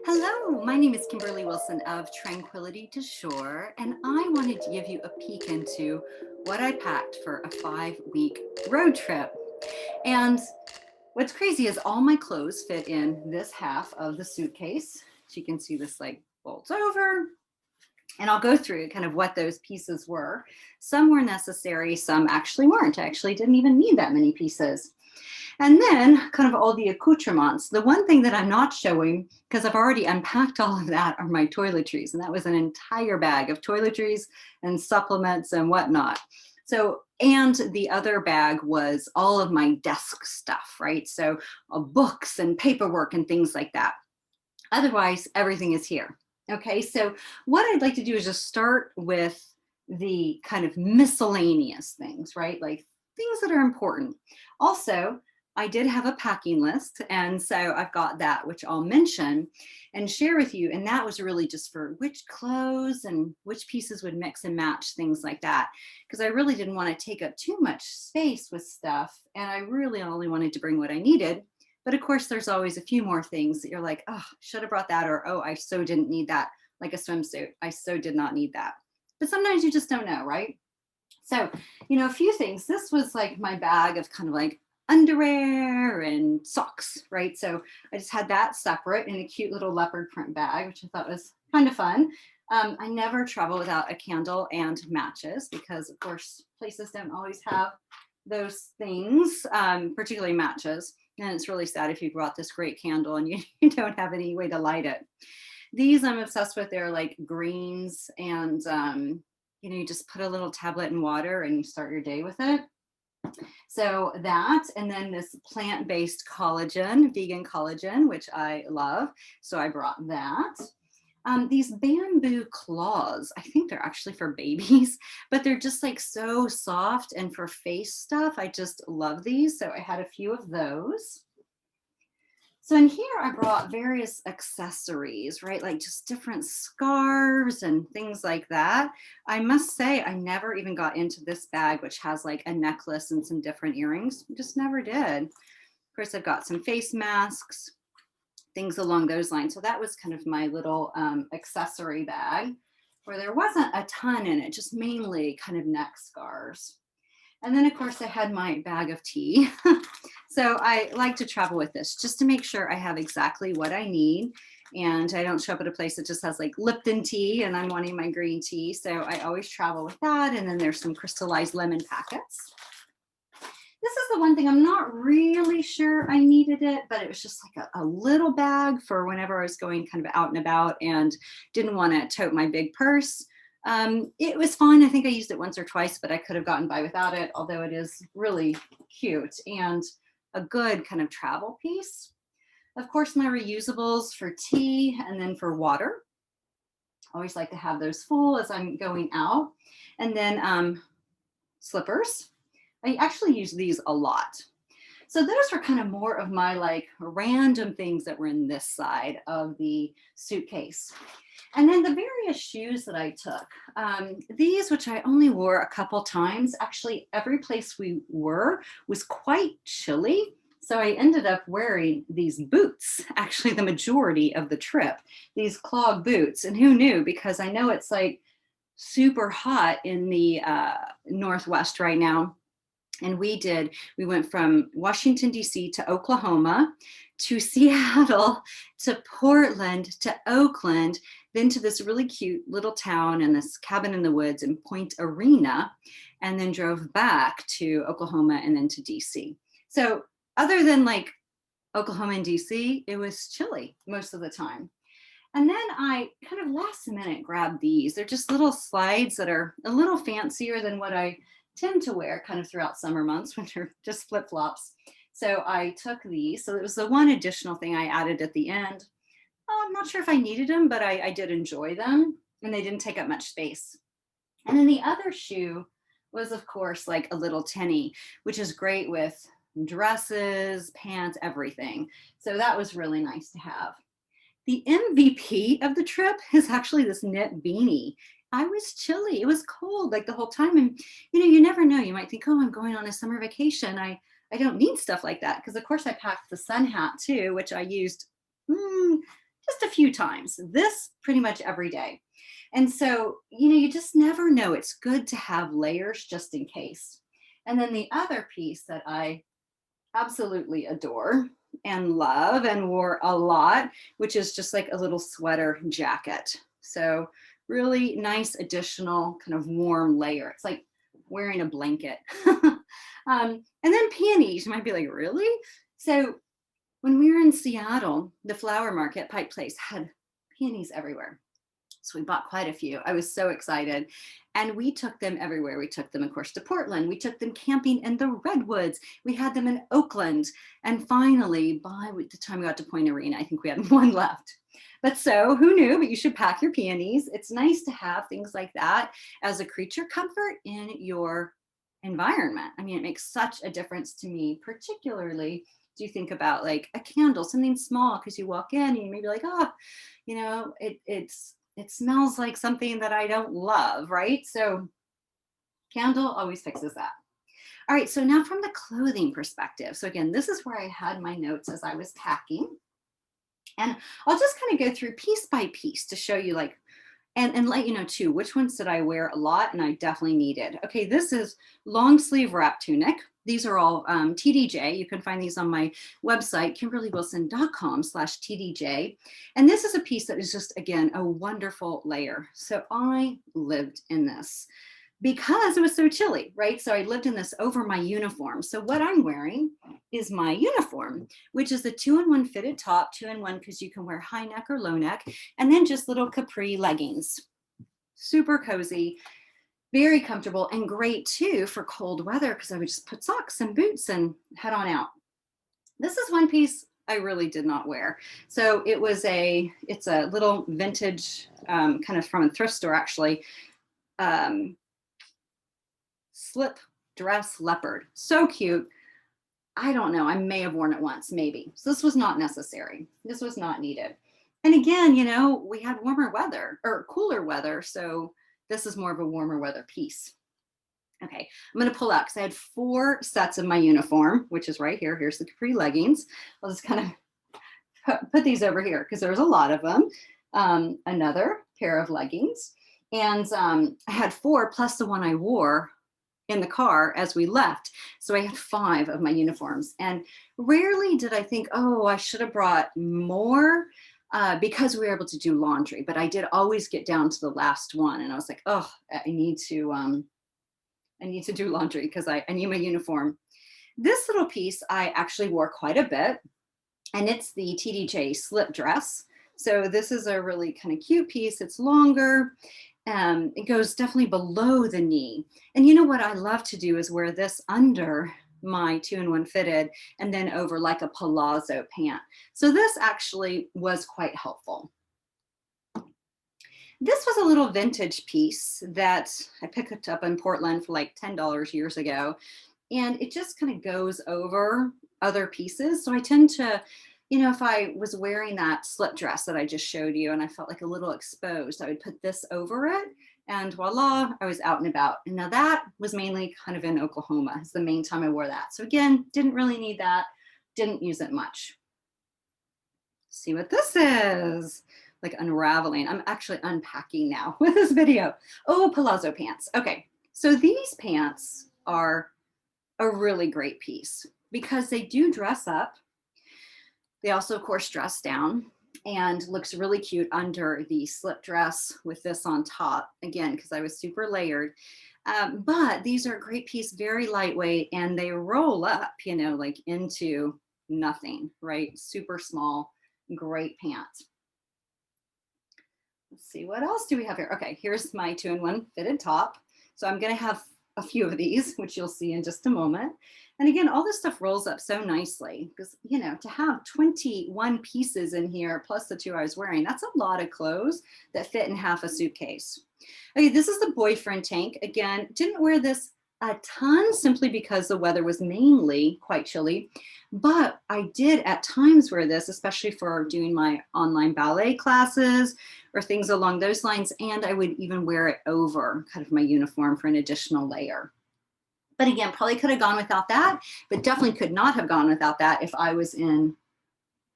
Hello, my name is Kimberly Wilson of Tranquility to Shore, and I wanted to give you a peek into what I packed for a 5-week road trip. And what's crazy is all my clothes fit in this half of the suitcase. So you can see this like folds over, and I'll go through kind of what those pieces were. Some were necessary, some actually weren't. I actually didn't even need that many pieces. And then kind of all the accoutrements. The one thing that I'm not showing, because I've already unpacked all of that, are my toiletries. And that was an entire bag of toiletries and supplements and whatnot. So, and the other bag was all of my desk stuff, right? So books and paperwork and things like that. Otherwise, everything is here. Okay, so what I'd like to do is just start with the kind of miscellaneous things, right? Like things that are important. Also, I did have a packing list, and so I've got that, which I'll mention and share with you. And that was really just for which clothes and which pieces would mix and match, things like that. Because I really didn't want to take up too much space with stuff, and I really only wanted to bring what I needed. But of course, there's always a few more things that you're like, oh, should have brought that, or oh, I so didn't need that, like a swimsuit. I so did not need that. But sometimes you just don't know, right? So, a few things. This was like my bag of kind of like underwear and socks, right? So I just had that separate in a cute little leopard print bag, which I thought was kind of fun. I never travel without a candle and matches because, of course, places don't always have those things, particularly matches. And it's really sad if you brought this great candle and you don't have any way to light it. These I'm obsessed with. They're like greens, and you just put a little tablet in water and you start your day with it. So that, and then this plant-based collagen, vegan collagen, which I love. So I brought that. These bamboo claws, I think they're actually for babies, but they're just like so soft, and for face stuff, I just love these. So I had a few of those. So in here, I brought various accessories, right? Like just different scarves and things like that. I must say, I never even got into this bag, which has like a necklace and some different earrings. Just never did. Of course, I've got some face masks, things along those lines. So that was kind of my little accessory bag where there wasn't a ton in it, just mainly kind of neck scarves. And then, of course, I had my bag of tea. So I like to travel with this just to make sure I have exactly what I need. And I don't show up at a place that just has like Lipton tea and I'm wanting my green tea. So I always travel with that. And then there's some crystallized lemon packets. This is the one thing I'm not really sure I needed it, but it was just like a little bag for whenever I was going kind of out and about and didn't want to tote my big purse. It was fine. I think I used it once or twice, but I could have gotten by without it, although it is really cute and a good kind of travel piece. Of course, my reusables for tea and then for water. I always like to have those full as I'm going out. And then slippers. I actually use these a lot. So those were kind of more of my like random things that were in this side of the suitcase. And then the various shoes that I took, these, which I only wore a couple times, actually every place we were was quite chilly. So I ended up wearing these boots, actually the majority of the trip, these clog boots. And who knew, because I know it's like super hot in the Northwest right now. And we went from Washington, D.C. to Oklahoma, to Seattle, to Portland, to Oakland, then to this really cute little town and this cabin in the woods in Point Arena, and then drove back to Oklahoma and then to D.C. So other than like Oklahoma and D.C., it was chilly most of the time. And then I kind of last minute grabbed these. They're just little slides that are a little fancier than what I tend to wear kind of throughout summer months when they're just flip-flops. So I took these. So it was the one additional thing I added at the end. I'm not sure if I needed them, but I did enjoy them and they didn't take up much space. And then the other shoe was, of course, like a little tinny, which is great with dresses, pants, everything. So that was really nice to have. The MVP of the trip is actually this knit beanie. I was chilly. It was cold like the whole time. And, you never know. You might think, oh, I'm going on a summer vacation. I don't need stuff like that. Because, of course, I packed the sun hat, too, which I used just a few times. This pretty much every day. And so, you just never know. It's good to have layers just in case. And then the other piece that I absolutely adore and love and wore a lot, which is just like a little sweater jacket. So really nice additional kind of warm layer. It's like wearing a blanket. And then panties. You might be like, really? So when we were in Seattle, the flower market, Pike Place, had panties everywhere. So we bought quite a few. I was so excited. And we took them everywhere. We took them, of course, to Portland. We took them camping in the Redwoods. We had them in Oakland. And finally, by the time we got to Point Arena, I think we had one left. But so who knew, but you should pack your panties. It's nice to have things like that as a creature comfort in your environment. I mean, it makes such a difference to me, particularly do you think about like a candle, something small, because you walk in and you may be like, oh, it smells like something that I don't love, right? So candle always fixes that. All right, so now from the clothing perspective. So again, this is where I had my notes as I was packing. And I'll just kind of go through piece by piece to show you like, and let you know too, which ones did I wear a lot and I definitely needed. Okay, this is long sleeve wrap tunic. These are all TDJ. You can find these on my website, kimberlywilson.com/TDJ. And this is a piece that is just, again, a wonderful layer. So I lived in this because it was so chilly, right? So I lived in this over my uniform. So what I'm wearing is my uniform, which is the 2-in-1 fitted top, 2-in-1 because you can wear high neck or low neck, and then just little capri leggings. Super cozy, very comfortable, and great too for cold weather because I would just put socks and boots and head on out. This is one piece I really did not wear. So it's a little vintage, kind of from a thrift store actually, slip dress leopard. So cute. I don't know. I may have worn it once, maybe. So this was not necessary. This was not needed. And again, we had warmer weather or cooler weather. So this is more of a warmer weather piece. Okay, I'm going to pull out because I had 4 sets of my uniform, which is right here. Here's the capri leggings. I'll just kind of put these over here because there's a lot of them. Another pair of leggings. And I had 4 plus the one I wore in the car as we left. So I had 5 of my uniforms. And rarely did I think, oh, I should have brought more because we were able to do laundry. But I did always get down to the last one. And I was like, oh, I need to do laundry because I need my uniform. This little piece I actually wore quite a bit. And it's the Tdj Slip Dress. So this is a really kind of cute piece. It's longer. It goes definitely below the knee. And you know what I love to do is wear this under my 2-in-1 fitted and then over like a Palazzo pant. So this actually was quite helpful. This was a little vintage piece that I picked up in Portland for like $10 years ago. And it just kind of goes over other pieces. So I tend to, if I was wearing that slip dress that I just showed you and I felt like a little exposed, I would put this over it and voila, I was out and about. And now that was mainly kind of in Oklahoma. It's the main time I wore that. So again, didn't really need that. Didn't use it much. See what this is. Like unraveling. I'm actually unpacking now with this video. Oh, Palazzo pants. Okay, so these pants are a really great piece because they do dress up. They also, of course, dress down and looks really cute under the slip dress with this on top. Again, because I was super layered. But these are a great piece, very lightweight, and they roll up, like into nothing, right? Super small, great pants. Let's see, what else do we have here? Okay, here's my 2-in-1 fitted top. So I'm gonna have a few of these, which you'll see in just a moment. And again, all this stuff rolls up so nicely because, to have 21 pieces in here, plus the 2 I was wearing, that's a lot of clothes that fit in half a suitcase. Okay, this is the boyfriend tank. Again, didn't wear this a ton simply because the weather was mainly quite chilly, but I did at times wear this, especially for doing my online ballet classes or things along those lines. And I would even wear it over kind of my uniform for an additional layer. But again, probably could have gone without that, but definitely could not have gone without that if I was in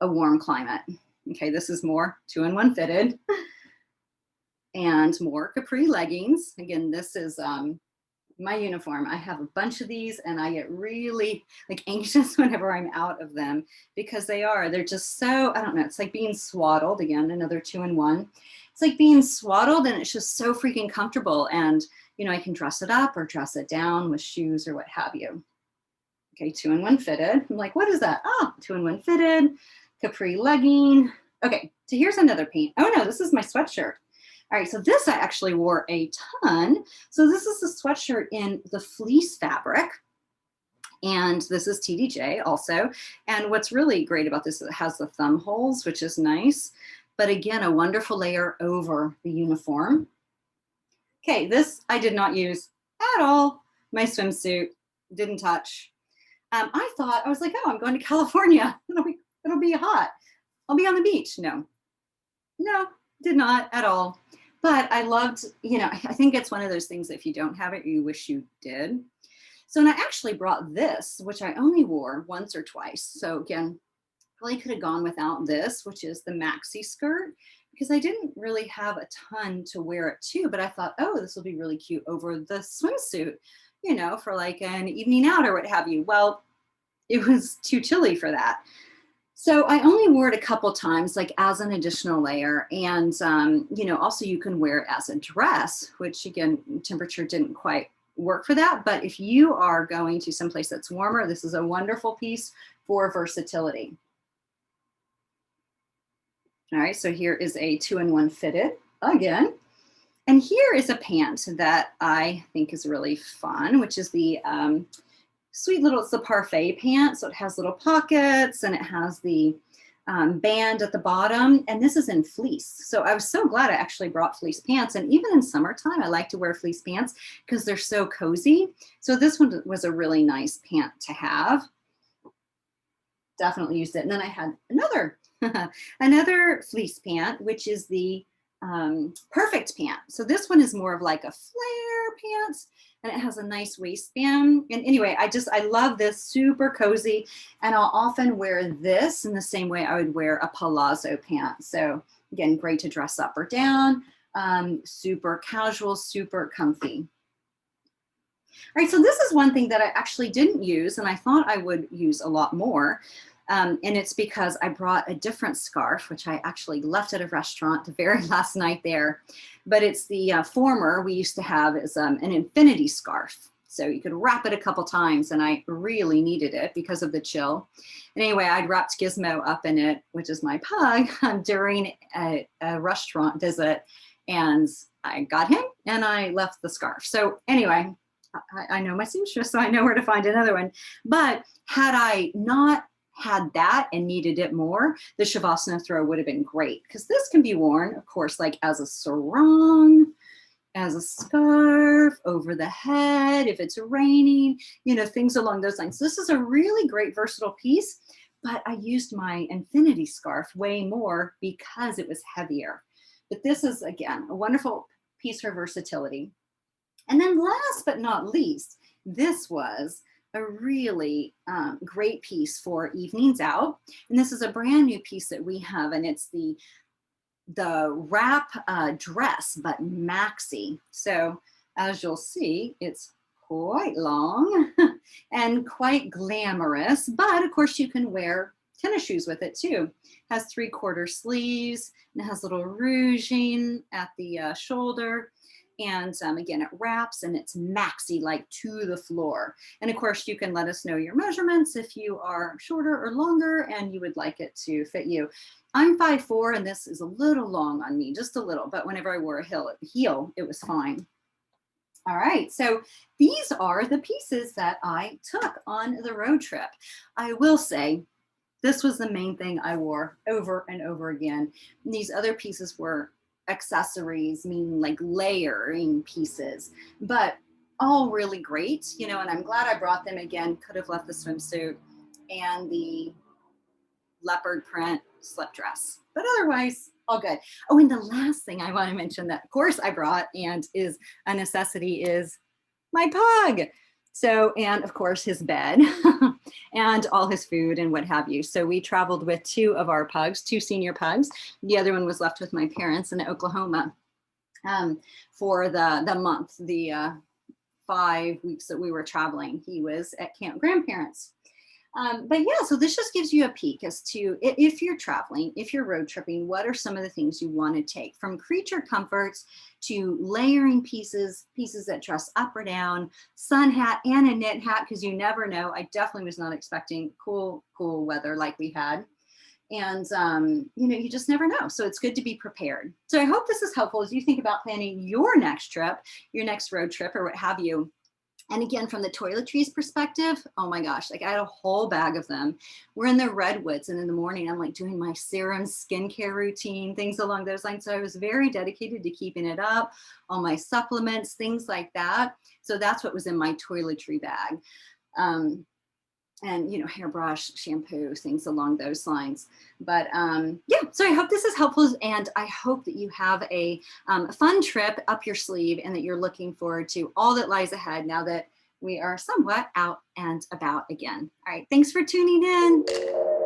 a warm climate. Okay, this is more 2-in-1 fitted. And more capri leggings. Again, this is my uniform. I have a bunch of these and I get really like anxious whenever I'm out of them because they're just so, I don't know, it's like being swaddled. Again, another 2-in-1. It's like being swaddled and it's just so freaking comfortable. And, you know, I can dress it up or dress it down with shoes or what have you. Okay, 2-in-1 fitted. I'm like, what is that? Oh, 2-in-1 fitted, capri legging. Okay, so here's another pant. Oh no, this is my sweatshirt. All right, so this I actually wore a ton. So this is a sweatshirt in the fleece fabric. And this is TDJ also. And what's really great about this is it has the thumb holes, which is nice. But again, a wonderful layer over the uniform. Okay, this I did not use at all. My swimsuit, didn't touch. I was like, oh, I'm going to California. It'll be hot. I'll be on the beach. No, did not at all. But I loved, you know, I think it's one of those things that if you don't have it, you wish you did. So, and I actually brought this, which I only wore once or twice. So again, probably could have gone without this, which is the maxi skirt, because I didn't really have a ton to wear it to, but I thought, oh, this will be really cute over the swimsuit, you know, for like an evening out or what have you. Well, it was too chilly for that. So I only wore it a couple times, like as an additional layer. And, you know, also you can wear it as a dress, which again, temperature didn't quite work for that. But if you are going to someplace that's warmer, this is a wonderful piece for versatility. All right, so here is a 2-in-1 fitted again. And here is a pant that I think is really fun, which is the sweet little, it's the Parfait Pant. So it has little pockets and it has the band at the bottom. And this is in fleece. So I was so glad I actually brought fleece pants. And even in summertime, I like to wear fleece pants because they're so cozy. So this one was a really nice pant to have. Definitely used it. And then I had another, another fleece pant, which is the Perfect Pant. So this one is more of like a flare pants and it has a nice waistband. And anyway, I love this, super cozy. And I'll often wear this in the same way I would wear a Palazzo pant. So again, great to dress up or down, super casual, super comfy. All right, so this is one thing that I actually didn't use and I thought I would use a lot more. And it's because I brought a different scarf, which I actually left at a restaurant the very last night there. But it's the former we used to have is an infinity scarf. So you could wrap it a couple times and I really needed it because of the chill. And anyway, I'd wrapped Gizmo up in it, which is my pug, during a restaurant visit. And I got him and I left the scarf. So anyway, I know my seamstress, so I know where to find another one. But had I not had that and needed it more, the Shavasana throw would have been great because this can be worn, of course, like as a sarong, as a scarf, over the head, if it's raining, you know, things along those lines. So this is a really great versatile piece, but I used my infinity scarf way more because it was heavier. But this is, again, a wonderful piece for versatility. And then last but not least, this was a really great piece for evenings out. And this is a brand new piece that we have, and it's the wrap dress, but maxi. So as you'll see, it's quite long and quite glamorous, but of course you can wear tennis shoes with it too. Has 3/4 sleeves and it has little rouging at the shoulder. And again, it wraps and it's maxi, like to the floor. And of course, you can let us know your measurements if you are shorter or longer and you would like it to fit you. I'm 5'4", and this is a little long on me, just a little, but whenever I wore a heel, it was fine. All right, so these are the pieces that I took on the road trip. I will say, this was the main thing I wore over and over again. And these other pieces were accessories, meaning like layering pieces, but all really great, you know, and I'm glad I brought them again. Could have left the swimsuit and the leopard print slip dress, but otherwise all good. Oh, and the last thing I want to mention that of course I brought and is a necessity is my pug. So, and of course his bed and all his food and what have you. So we traveled with 2 of our pugs, 2 senior pugs. The other one was left with my parents in Oklahoma for the month, the 5 weeks that we were traveling. He was at Camp Grandparents. But yeah, so this just gives you a peek as to if you're traveling, if you're road tripping, what are some of the things you want to take, from creature comforts to layering pieces that dress up or down, sun hat and a knit hat, because you never know. I definitely was not expecting cool weather like we had. And, you know, you just never know. So it's good to be prepared. So I hope this is helpful as you think about planning your next trip, your next road trip or what have you. And again, from the toiletries perspective, oh my gosh, like I had a whole bag of them. We're in the redwoods, and in the morning, I'm like doing my serum skincare routine, things along those lines. So I was very dedicated to keeping it up, all my supplements, things like that. So that's what was in my toiletry bag. And, you know, hairbrush, shampoo, things along those lines. But yeah, so I hope this is helpful, and I hope that you have a fun trip up your sleeve and that you're looking forward to all that lies ahead now that we are somewhat out and about again. All right, thanks for tuning in.